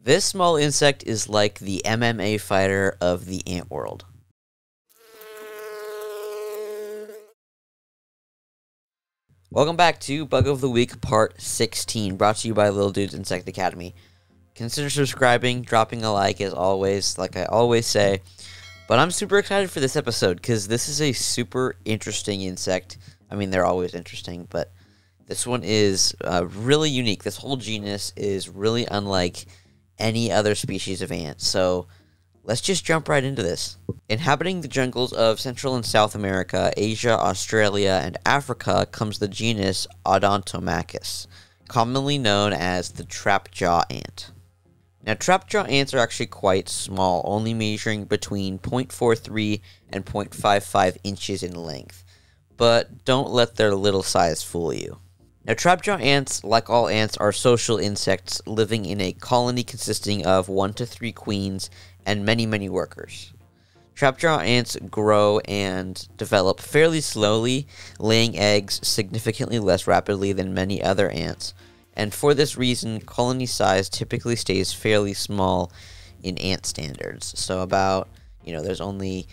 This small insect is like the MMA fighter of the ant world. Welcome back to Bug of the Week Part 16, brought to you by Lil Dudes Insect Academy. Consider subscribing, dropping a like as always, like I always say. But I'm super excited for this episode because this is a super interesting insect. I mean, they're always interesting, but this one is really unique. This whole genus is really unlike any other species of ant. So let's just jump right into this. Inhabiting the jungles of Central and South America, Asia, Australia, and Africa comes the genus Odontomachus, commonly known as the Trapjaw ant. Now, Trapjaw ants are actually quite small, only measuring between 0.43 and 0.55 inches in length. But don't let their little size fool you. Now, Trapjaw ants, like all ants, are social insects living in a colony consisting of 1 to 3 queens and many, many workers. Trapjaw ants grow and develop fairly slowly, laying eggs significantly less rapidly than many other ants. And for this reason, colony size typically stays fairly small in ant standards. So about, there's only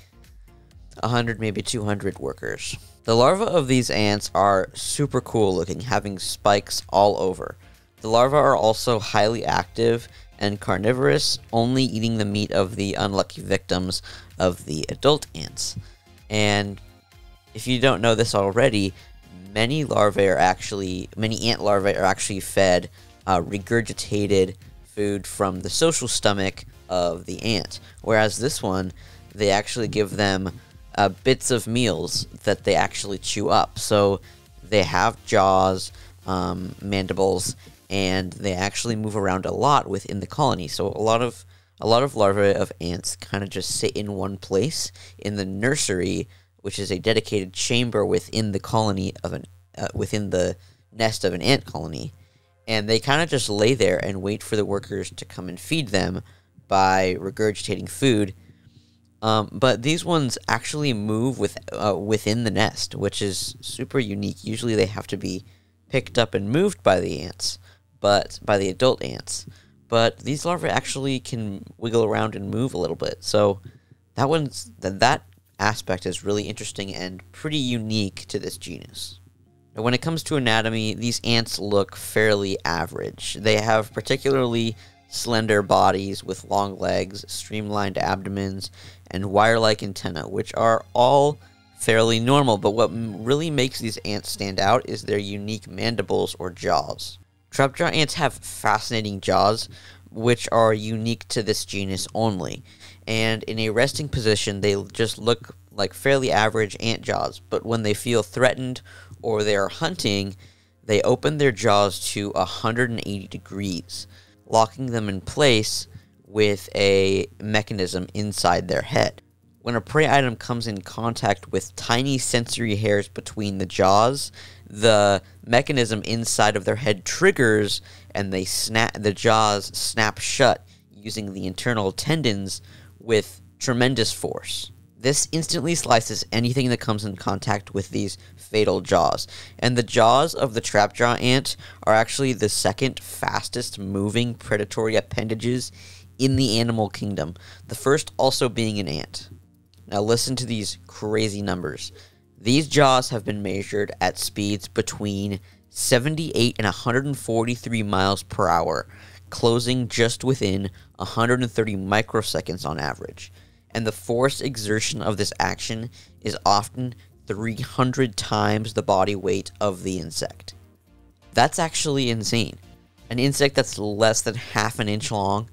100, maybe 200 workers. The larvae of these ants are super cool looking, having spikes all over. The larvae are also highly active and carnivorous, only eating the meat of the unlucky victims of the adult ants. And if you don't know this already, many ant larvae are actually fed regurgitated food from the social stomach of the ant, whereas this one, they actually give them bits of meals that they actually chew up. So they have jaws, mandibles, and they actually move around a lot within the colony. So a lot of larvae of ants kind of just sit in one place in the nursery, which is a dedicated chamber within the colony of within the nest of an ant colony, and they kind of just lay there and wait for the workers to come and feed them by regurgitating food. But these ones actually move within the nest, which is super unique. Usually they have to be picked up and moved by the ants, but by the adult ants. But these larvae actually can wiggle around and move a little bit. So that aspect is really interesting and pretty unique to this genus. Now, when it comes to anatomy, these ants look fairly average. They have particularly slender bodies with long legs, streamlined abdomens, and wire-like antennae, which are all fairly normal, but what really makes these ants stand out is their unique mandibles or jaws. Trapjaw ants have fascinating jaws, which are unique to this genus only, and in a resting position, they just look like fairly average ant jaws, but when they feel threatened or they are hunting, they open their jaws to 180 degrees, locking them in place with a mechanism inside their head. When a prey item comes in contact with tiny sensory hairs between the jaws, the mechanism inside of their head triggers and the jaws snap shut using the internal tendons with tremendous force. This instantly slices anything that comes in contact with these fatal jaws. And the jaws of the Trapjaw ant are actually the second fastest moving predatory appendages in the animal kingdom, the first also being an ant. Now listen to these crazy numbers. These jaws have been measured at speeds between 78 and 143 miles per hour, closing just within 130 microseconds on average. And the force exertion of this action is often 300 times the body weight of the insect. That's actually insane. An insect that's less than half an inch long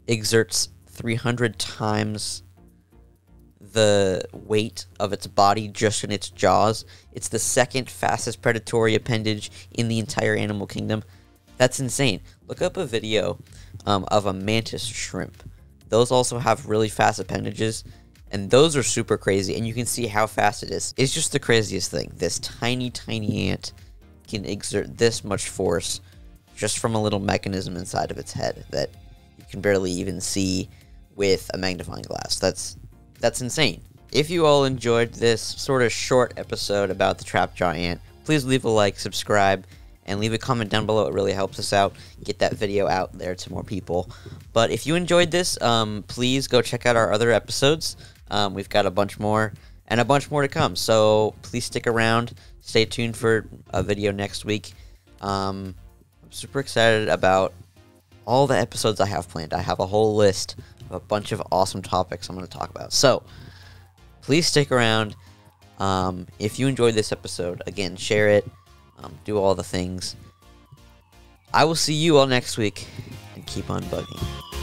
exerts 300 times the weight of its body just in its jaws. It's the second fastest predatory appendage in the entire animal kingdom. That's insane. Look up a video of a mantis shrimp. Those also have really fast appendages, and those are super crazy, and you can see how fast it is. It's just the craziest thing. This tiny, tiny ant can exert this much force just from a little mechanism inside of its head that you can barely even see with a magnifying glass. That's insane. If you all enjoyed this sort of short episode about the Trapjaw ant, please leave a like, subscribe, and leave a comment down below. It really helps us out, get that video out there to more people. But if you enjoyed this, please go check out our other episodes. We've got a bunch more and a bunch more to come, so please stick around. Stay tuned for a video next week. I'm super excited about all the episodes I have planned. I have a whole list of a bunch of awesome topics I'm going to talk about. So please stick around. If you enjoyed this episode, again, share it, do all the things. I will see you all next week, and keep on bugging.